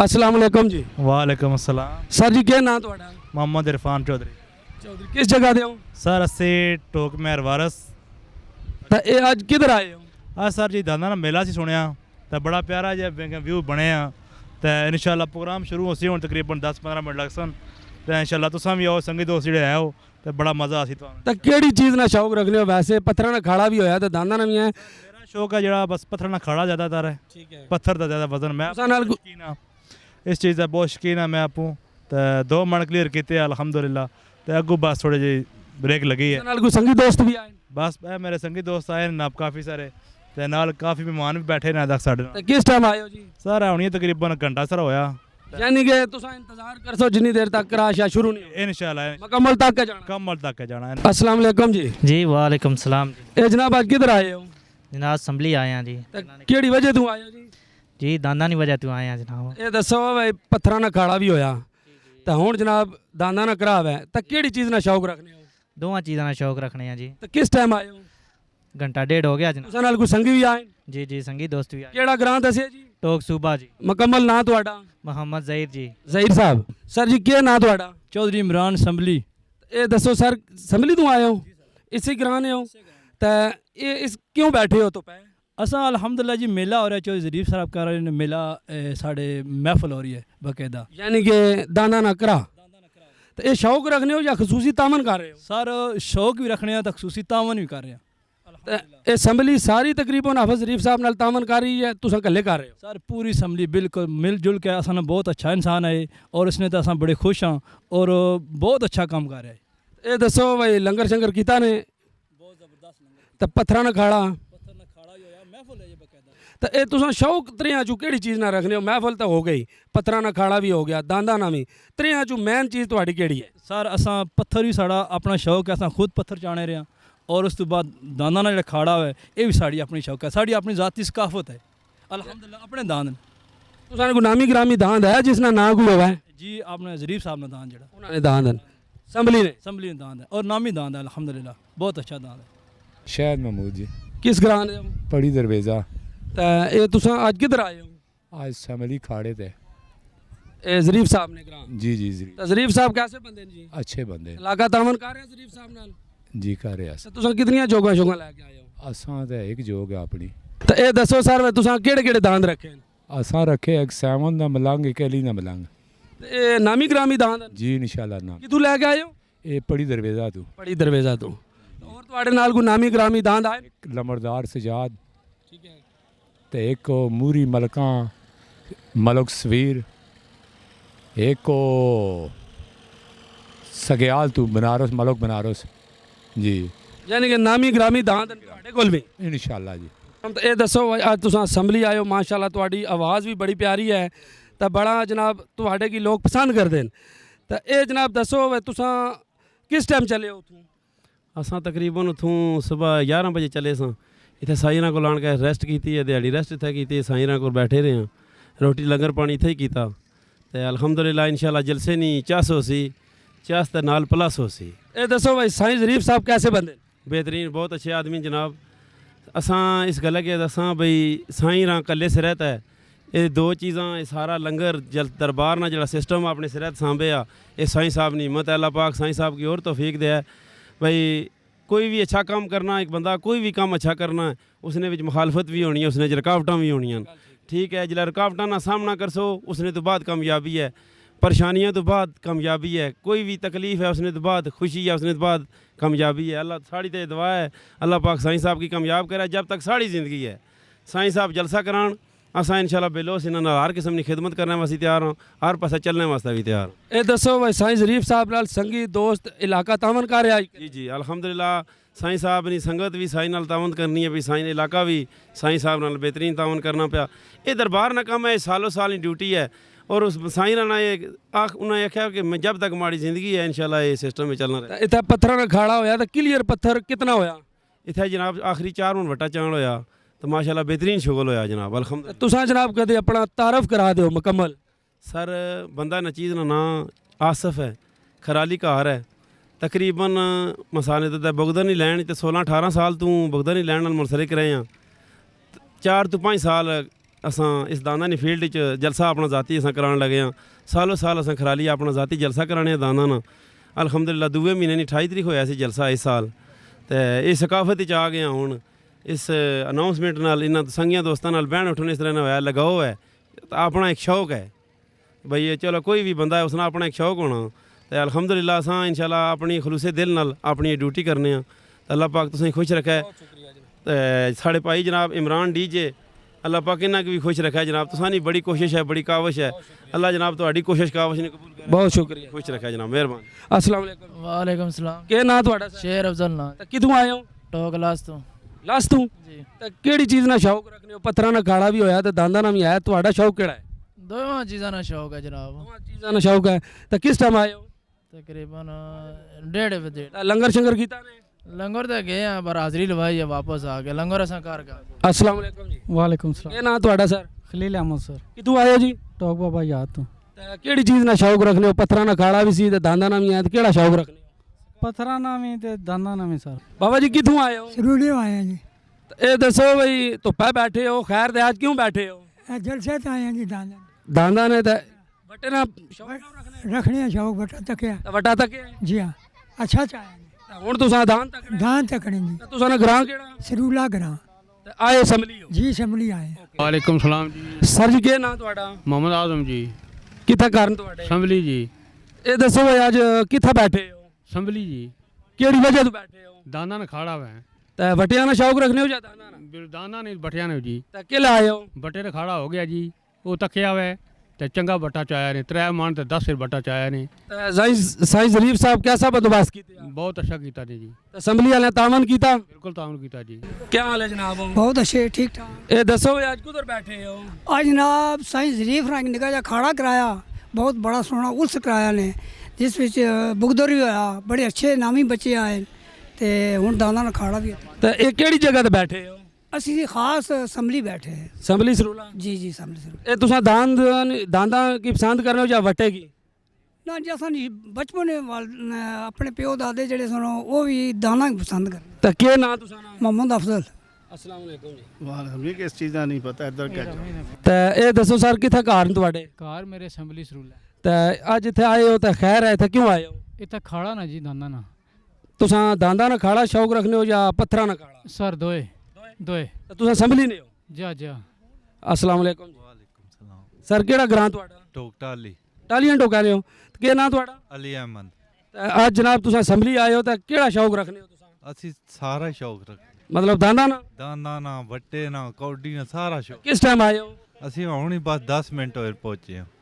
अस्सलाम वालेकुम जी। वालेकुम अस्सलाम। सर जी क्या नाम ਤੁਹਾਡਾ? मोहम्मद इरफान चौधरी। ਚੌਧਰੀ ਕਿਸ ਜਗ੍ਹਾ ਦੇ ਹੋ? सर अस्सी टोक मेहर वारस। ਤਾਂ ਇਹ ਅੱਜ ਕਿੱਧਰ ਆਏ ਹੋ? सर जी दादा ना मेला सी सुनिया तो बड़ा प्यारा जिहा व्यू बने तो इंशाल्लाह प्रोग्राम शुरू हो सी हुण तकरीबन 10-15 मिनट लग सन तो इंशाल्लाह तुसां भी आओ संगी दोस्त जिहड़े आओ तो बड़ा मज़ा आसी तुहानूं। ਤਾਂ ਕਿਹੜੀ ਚੀਜ਼ ਨਾਲ ਸ਼ੌਕ ਰੱਖਦੇ ਹੋ? ਵੈਸੇ ਪੱਥਰਾਂ ਨਾਲ ਖਾੜਾ ਵੀ ਹੋਇਆ ਤੇ ਦਾਨਾਂ ਨਾਲ ਵੀ ਹੈ। मेरा शौक है जिहड़ा बस पत्थर ना खड़ा ज़्यादातर है, ਠੀਕ ਹੈ। पत्थर का ज़्यादा वजन मैं तुसां नाल शौकीन हाँ, इस चीज़ का बहुत शौकीन हाँ मैं आपूं तो 2 मन क्लीयर किए अलहमदुलिल्लाह तो अगू बस थोड़े जी ब्रेक लगी है। ਨਾਲ ਕੋਈ ਸੰਗੀ ਦੋਸਤ ਵੀ ਆਏ? बस मेरे संगी दोस्त आए नाब काफ़ी सारे ते नाल काफ़ी मेहमान भी बैठे ने तक साढ़े ਤਾਂ ਕਿਸ ਟਾਈਮ ਆਏ ਹੋ ਜੀ? सर होनी तकरीबन घंटा सर होया ਯਾਨੀ ਕਿ ਤੁਸੀਂ ਇੰਤਜ਼ਾਰ ਕਰਸੋ ਜਿੰਨੀ ਦੇਰ ਤੱਕ ਰਾਸ਼ਾ ਸ਼ੁਰੂ ਨਹੀਂ ਹੋਵੇ इंशाल्लाह ਮੁਕੰਮਲ ਤੱਕ ਜਾਣਾ। कमल तक जाना है। अस्सलाम वालेकुम जी। जी वालेकुम सलाम जी। ਇਹ ਜਨਾਬ ਅੱਜ ਕਿੱਧਰ ਆਏ ਹੋ? जनाब असम्बली आए हैं जी। ਤਾਂ ਕਿਹੜੀ ਵਜ੍ਹਾ ਤੋਂ ਆਏ ਹੋ ਜੀ? जी दादा नहीं वजह तो आए हैं जनाब। ਇਹ ਦੱਸੋ ਵੀ ਪੱਥਰਾਂ ਨਾਲ ਖਾੜਾ ਵੀ ਹੋਇਆ ਤਾਂ ਹੁਣ ਜਨਾਬ ਦਾਨਾਂ ਨਾਲ ਖਰਾਬ ਹੈ ਤਾਂ ਕਿਹੜੀ ਚੀਜ਼ ਨਾਲ ਸ਼ੌਕ ਰੱਖਦੇ ਹੋ? दोवां चीज़ों का शौक रखने हैं जी। ਤਾਂ ਕਿਸ ਟਾਈਮ ਆਏ ਹੋ? घंटा डेढ़ हो गया जनाब। ਤੁਸੀਂ ਨਾਲ ਕੋਈ ਸੰਗੀ ਵੀ ਆਏ? जी जी संगी दोस्त भी आए। ਕਿਹੜਾ ਗ੍ਰਾਂ ਦੱਸਿਆ ਜੀ? टोक सूबा जी। ਮੁਕੰਮਲ ਨਾਂ ਤੁਹਾਡਾ? मोहम्मद ज़हीर जी। ਜ਼ਹੀਰ ਸਾਹਿਬ। ਸਰ ਜੀ ਕੀ ਨਾਂ ਤੁਹਾਡਾ? चौधरी इमरान असम्बली। ਇਹ ਦੱਸੋ ਸਰ ਸੰਭਲੀ ਤੋਂ ਆਏ ਹੋ? ਇਸੇ ਗ੍ਰਾਂ ਨੇ ਹੋ ਤਾਂ ਇਹ ਇਸ ਕਿਉਂ ਬੈਠੇ ਹੋ तो ਪੈ? असा अल्हम्दुलिल्लाह जी मेला हो रहा है, चौधरी ज़रीफ साहब कर रहे हैं मेला, साढ़े महफल हो रही है बाकायदा। यानी कि दाना ना करा तो ये शौक रखने हो या खसूसी तामन कर रहे हो? सर शौक भी रखने हैं तो खसूसी तावन भी कर रहे हैं। तो ये असम्बली सारी तकरीबन हाफिज शरीफ साहब नाल तामन कर रही है, तुम कल्ले कर रहे हो? सर पूरी असम्बली बिल्कुल मिलजुल के असा बहुत अच्छा इंसान है और इसने तो असा बड़े खुश हाँ और बहुत अच्छा काम कर रहा है। ये दसो भाई लंगर शंगर किता ने? बहुत ज़बरदस्त लंगर तो पत्थर न खाड़ा पत्थर ना खड़ा ही होया महफल है ये बाकायदा। तो ये तुम शौक त्रियां चू केड़ी चीज़ ना रखने हो? महफल तो हो गई, पत्थर न खाड़ा भी हो गया, दांदा ना भी, त्रियां चू मेन चीज़ तुम्हारी केड़ी है? सर असा पत्थर भी साड़ा अपना शौक है, असा खुद पत्थर चाने रहे हैं और उस तो बाद दाना ना जो खाड़ा है ये भी साड़ी अपनी शौक है, साड़ी अपनी ज़ाती सकाफत है अल्हम्दुलिल्लाह अपने दान। तुसाने को नामी ग्रामी दांद है जिसना ना कोई होगा है? जी आपने ज़रीफ साहब ने दान जड़ा उन्होंने दांद है असम्बली ने? असम्बली में दान है और नामी दान है अल्हम्दुलिल्लाह बहुत अच्छा दान है। शायद महमूद जी किस ग्रां दे हो? बड़ी दरवेज़ा। तो ये तुसा आज किधर आए हो? आज समली खाड़े थे। ये जरीफ साहब ने ग्रां? जी जी जी तो जरीफ साहब कैसे बंदे ने जी? अच्छे बंदे इलाका तामन कर रहे हैं जरीफ साहब नाल? जी कर रहे तो तुसा कितनियां जोगां शोगां लेके आए हो? असां ते एक जोग है अपनी। तो ये दसो सर वे तुसा केड़े केड़े दांद रखे हैं? असां रखे एक सैवन दा मलंग एक अली दा मलंग। तो ये नामी ग्रामी दांद हैं? जी इंशाल्लाह ना कितों लेके आए हो? ये बड़ी दरवेज़ा तू बड़ी दरवेजा तो और तुम्हारे नाल कोई नामी ग्रामी दांद आए? एक लमरदार सजाद ठीक है। ते एक को मूरी मलका मलक सवीर, एक को सगयाल तू बनारस मलक बनारस जी यानी कि नामी ग्रामी दांद ਤੁਹਾਡੇ ਕੋਲ ਵੀ? इंशाल्लाह जी। तो ये दसो आज तुसा असम्बली आए हो माशाल्लाह ਤੁਹਾਡੀ आवाज़ भी बड़ी प्यारी है तो बड़ा जनाब ਤੁਹਾਡੇ की लोग पसंद करते हैं। तो ये जनाब दसो वे तुसा किस टाइम चले हो उथों? असां तकरीबन उथों सुबह 11 बजे चले सां इत्थे साईं को आण के रेस्ट की है, दिहाड़ी रेस्ट इत्थे की, साईं को बैठे रहे हैं, रोटी लंगर पानी इत्थे ही कीता ते अल्हम्दुलिल्लाह इंशाल्लाह जलसे नहीं चास हो सी चास ते नाल प्लस हो सी। ये दसो भाई साईं जरीफ साहब कैसे बंदे? बेहतरीन बहुत अच्छे आदमी जनाब। असां इस गल्ला के दसां भाई साईं रा कल्ले से रहता है ये दो चीज़ां सारा लंगर जल दरबार ना जो सिस्टम अपने सिर सांभे आ ये साईं साहब ने हिम्मत अल्लाह पाक साईं साहब की और तौफीक दे है भाई कोई भी अच्छा काम करना एक बंदा कोई भी काम अच्छा करना है उसने विच मुखालफत भी होनी है उसने रुकावटां भी होनियां ठीक है जिला रुकावटां ना सामना कर सो उसने तो बाद कामयाबी है, परेशानियां तो बाद कामयाबी है, कोई भी तकलीफ़ है उसने तो बाद खुशी है उसने तो बाद कामयाबी है। अल्लाह साड़ी तो दुआ है अल्लाह पाक साईं साहब की कामयाब करे जब तक साड़ी ज़िंदगी है। साईं साहब जलसा करान असां इंशाल्लाह बेलोस इन्हां हर किस्म की खिदमत करने वास्ते तैयार हाँ, हर पासे चलने वास्ते भी तैयार। ये दसो भाई साईं जरीफ साहब नाल संगी दोस्त इलाका तामन कर रहा है? जी जी अल्हम्दुलिल्लाह साईं साहब ने संगत भी साईं नाल तावन करनी है भी साईं इलाका भी साईं साहब नाल बेहतरीन तावन करना पाया। ये दरबार ना काम है सालों साल की ड्यूटी है और उस साईं ना ये उन्हें आख्या कि मैं जब तक हमारी ज़िंदगी है इंशाल्लाह ये सिस्टम में चलना रहे। इतना पत्थर ना खाड़ा होया तो क्लियर पत्थर कितना होया? इतना जनाब आखिरी 4 मन वट्टा चाण होया तो माशाल्लाह बेहतरीन शुगल होया जनाब अल्हम्दुलिल्लाह। तुसा जनाब कदे अपना तारफ करा दो मुकम्मल? सर बंदा नचीज़ ना नाम आसफ है, खराली घर है, तकरीबन मसाले तो बुगदा नहीं लैन तो 16-18 साल तू बुगदा नहीं लैन मुनसलिक रहे हैं, 4 तो 5 साल असां इस दाना दी फील्ड च जलसा अपना ज़ाती असां करान लगे हाँ। सालों साल असां खराली अपना ज़ाती जलसा कराने दाना ना। अलहमदुलिल्लाह दूए महीने नी 28 तरीक होया सी जलसा इस साल। ते इस सकाफत च आ गए हुण इस अनाउंसमेंट नाल इन्हां संगियां दोस्तां नाल बहन उठने इस तरह ना होया लगाओ है तो अपना एक शौक है भाई ये चलो कोई भी बंदा है उसने अपना एक शौक होना। तो अलहमदुलिल्लाह असां इंशाल्लाह अपनी खलूसे दिल नाल अपनी ड्यूटी करने हाँ। अल्लाह पाक तुसें खुश रखे। ते साढ़े भाई जनाब इमरान डीजे अल्लाह पाक इन्हां की भी खुश रखे जनाब। तुसां दी बड़ी कोशिश है बड़ी काविश है। अल्लाह जनाब तुहाडी कोशिश काविश ने कबूल करे। बहुत शुक्रिया। खुश रखे जनाब मेहरबानी। अस्सलाम वालेकुम। वालेकुम सलाम। ਕੀ ਨਾਂ ਤੁਹਾਡਾ ਸਰ? शेर अफजल ना ਤੇ ਕਿੱਥੋਂ ਆਏ ਹੋ? टोक लास तो ਲਾਸ ਤੋਂ। जी ਤੇ ਕਿਹੜੀ ਚੀਜ਼ ਨਾਲ ਸ਼ੌਕ ਰੱਖਦੇ ਹੋ? ਪੱਥਰਾਂ ਨਾਲ ਖਾੜਾ ਵੀ ਹੋਇਆ ਤੇ ਦਾਂਦਾਂ ਨਾਲ ਵੀ ਆਇਆ। ਤੁਹਾਡਾ ਸ਼ੌਕ ਕਿਹੜਾ ਹੈ? दोवां चीज़ां ना शौक है जनाब। ਦੋਵਾਂ ਚੀਜ਼ਾਂ ਨਾਲ ਸ਼ੌਕ ਹੈ। ਤੇ ਕਿਸ ਟਾਈਮ ਆਏ ਹੋ? तकरीबन 1:30 बजे ਤੇ ਲੰਗਰ ਸ਼ੰਗਰ ਕੀਤਾ ਨੇ? लंगर तक गए हैं पर हाजरी लवाई है वापस आ गए लंगर असा कर का। अस्सलाम वालेकुम जी। वालेकुम सलाम। ਕੀ ਨਾਂ ਤੁਹਾਡਾ ਸਰ? खलील अहमद सर ਕਿੱਥੋਂ ਆਏ ਹੋ ਜੀ? टोक बाबा याद तो ਤੇ ਕਿਹੜੀ ਚੀਜ਼ ਨਾਲ ਸ਼ੌਕ ਰੱਖਦੇ ਹੋ? ਪੱਥਰਾਂ ਨਾਲ ਖਾੜਾ ਵੀ ਸੀ ਤੇ ਦਾਂਦਾਂ ਨਾਲ ਵੀ ਆਇਆ ਤੇ ਕਿਹੜਾ ਸ਼ੌਕ ਰੱਖਦੇ ਹੋ? पत्थरा नामी ते दाना नामी सर। ਬਾਬਾ ਜੀ ਕਿੱਥੋਂ ਆਏ ਹੋ? ਸਰੂੜੀਓ ਆਏ ਹਾਂ ਜੀ। ਤੇ ਇਹ ਦੱਸੋ ਬਈ ਧੁੱਪੇ ਬੈਠੇ ਹੋ ਖੈਰ ਦੇ ਅੱਜ ਕਿਉਂ ਬੈਠੇ ਹੋ? ਇਹ ਜਲਸੇ ਤੇ ਆਏ ਹਾਂ ਜੀ ਦਾਣਾ ਦਾਂਦਾਂ ਨੇ ਤੇ ਵੱਟੇ ਨਾਲ ਸ਼ੌਕ ਕਿਉਂ ਰੱਖਣੇ? ਰੱਖਣੇ ਆ ਸ਼ੌਕ ਬਟਾ ਤੱਕਿਆ ਤੇ ਵੱਟਾ ਤੱਕ ਹੈ। ਜੀ ਹਾਂ ਅੱਛਾ ਚਾਹਿਆ ਤੇ ਹੁਣ ਤੁਸੀਂ ਦਾਨ ਤੱਕ ਦਾਨ ਤੱਕਣੇ ਜੀ ਤੇ ਤੁਸੀਂ ਗ੍ਰਾਂ ਕਿਹੜਾ ਸਰੂਲਾ ਗਰਾਂ ਤੇ ਆਏ ਸੰਭਲੀ ਹੋ? ਜੀ ਸ਼ਮਲੀ ਆਏ वालेकुम सलाम जी। ਸਰ ਜੀ ਕੀ ਨਾਂ ਤੁਹਾਡਾ? मोहम्मद आजम जी। ਕਿੱਥੇ ਕਾਰਨ ਤੁਹਾਡੇ? संभली जी। ਇਹ ਦੱਸੋ ਬਈ ਅੱਜ ਕਿੱਥੇ ਬੈਠੇ ਹੋ? संभली जी। ਕਿਹੜੀ ਵਜ੍ਹਾ ਤੋਂ ਬੈਠੇ ਹੋ? दाना न खाड़ा हुआ है। ਤੇ ਵੱਟਿਆਂ ਨਾਲ ਸ਼ੌਕ ਰੱਖਣੇ ਹੋ ਜਾਂ ਦਾਨਾਂ ਨਾਲ? दाना नहीं बटिया ने जी। ਤੇ ਕਿ ਲਾਏ ਹੋ? बटे ने खाड़ा हो गया जी। वो तकिया हुआ है ते चंगा बट्टा चाया ने 3 मान ते 10 सिर बट्टा चाया ने। ਤੇ ਸਾਈਂ ਜ਼ਰੀਫ ਸਾਹਿਬ कैसा बंदोबस्त ਕੀਤੇ ਆ? बहुत अच्छा कीता ने जी। ਤੇ ਸੰਭਲੀ ਵਾਲਿਆਂ ਨੇ ਤਾਮਨ ਕੀਤਾ? बिल्कुल ताउन कीता जी। ਕੀ ਹਾਲ ਹੈ ਜਨਾਬ? ਬਹੁਤ ਅੱਛੇ ਠੀਕ ਠਾਕ ਇਹ ਦੱਸੋ ਬਈ ਅੱਜ ਕਿੱਧਰ ਬੈਠੇ ਹੋ? ਅੱਜ ਜਨਾਬ ਸਾਈਂ ਜ਼ਰੀਫ ਰੰਗ ਨਿਕਾ ਜਿਹਾ ਖਾੜਾ ਕਰਾਇਆ ਬਹੁਤ ਬੜਾ ਸੋਹਣਾ ਉਲਸ ਕਰਾਇਆ ਨੇ ਜਿਸ ਵਿੱਚ ਬੁਗਦਰ ਵੀ ਹੋਇਆ ਬੜੇ ਅੱਛੇ ਨਾਮੀ ਬੱਚੇ ਆਏ ਤੇ ਹੁਣ ਦਾਣਾ ਨਾਲ ਖਾੜਾ ਵੀ ਤੇ ਇਹ ਕਿਹੜੀ ਜਗ੍ਹਾ ਤੇ ਬੈਠੇ ਹੋ? ਅਸੀਂ ਜੀ ਖਾਸ ਸੰਭਲੀ ਬੈਠੇ ਹਾਂ। ਸੰਭਲੀ ਸਰੂਲਾ। ਜੀ ਜੀ ਸੰਭਲੀ ਇਹ ਤੁਸੀਂ ਦਾਂਦਾਂ ਕੀ ਪਸੰਦ ਕਰਨੇ ਹੋ ਜਾਂ ਵੱਟੇ ਕੀ? ਨਾ ਜੀ ਅਸਾਂ ਬਚਪਨ ਆਪਣੇ ਪਿਓ ਦਾਦੇ ਜਿਹੜੇ ਸਨ ਉਹ ਵੀ ਦਾਣਾ ਹੀ ਪਸੰਦ ਕਰਦੇ। ਤੇ ਕੀ ਨਾਂ ਤੁਸੀਂ ਨਾ? ਮੁਹੰਮਦ ਅਫਜ਼ਲ। अस्सलाम वालेकुम जी। वाह किस चीज़ का नहीं पता इधर क्या ਤੇ ਇਹ ਦੱਸੋ ਸਰ ਕਿੱਥੇ ਘਰ ਨੇ ਤੁਹਾਡੇ? कार मेरे संभली सरूला ਤੇ ਅੱਜ ਇੱਥੇ ਆਏ ਹੋ ਤੇ ਖੈਰ ਹੈ ਇੱਥੇ ਕਿਉਂ ਆਏ ਹੋ? इतना खाड़ा ना जी दाना ना ਤੁਸੀਂ ਦਾਂਦਾਂ ਨਾਲ ਖਾੜਾ ਸ਼ੌਕ ਰੱਖਨੇ ਹੋ ਜਾਂ ਪੱਥਰਾਂ ਨਾਲ ਖਾੜਾ? सर दोए दोए ਤੇ ਤੁਸੀਂ ਸੰਭਲੀ ਨੇ ਹੋ? जा जा। अस्सलाम वालेकुम जी। वालेकुम सलाम। ਸਰ ਕਿਹੜਾ ਗ੍ਰਾਂ ਤੁਹਾਡਾ? टोकटा अली ਟਾਲੀਆਂ ਟੋਕਾ ਰਹੇ ਹੋ ਤੇ ਕੀ ਨਾਂ ਤੁਹਾਡਾ? अली अहमद। ਤੇ ਅੱਜ ਜਨਾਬ ਤੁਸੀਂ ਸੰਭਲੀ ਆਏ ਹੋ ਤਾਂ ਕਿਹੜਾ ਸ਼ੌਕ ਰੱਖਨੇ ਹੋ ਤੁਸੀਂ? ਅਸੀਂ ਸਾਰਾ ਸ਼ੌਕ ਰੱਖ ਮਤਲਬ ਦਾਂਦਾਂ ਨਾਲ? ਦਾਨਾ ਨਾ ਵੱਟੇ ਨਾ ਕੌਡੀ ਨਾ ਸਾਰਾ ਸ਼ੌਕ। ਕਿਸ ਟਾਈਮ ਆਏ ਹੋ? ਅਸੀਂ ਹੁਣ ਹੀ ਬਸ 10 ਮਿੰਟ ਹੋਏ ਪਹੁੰਚੇ ਹਾਂ।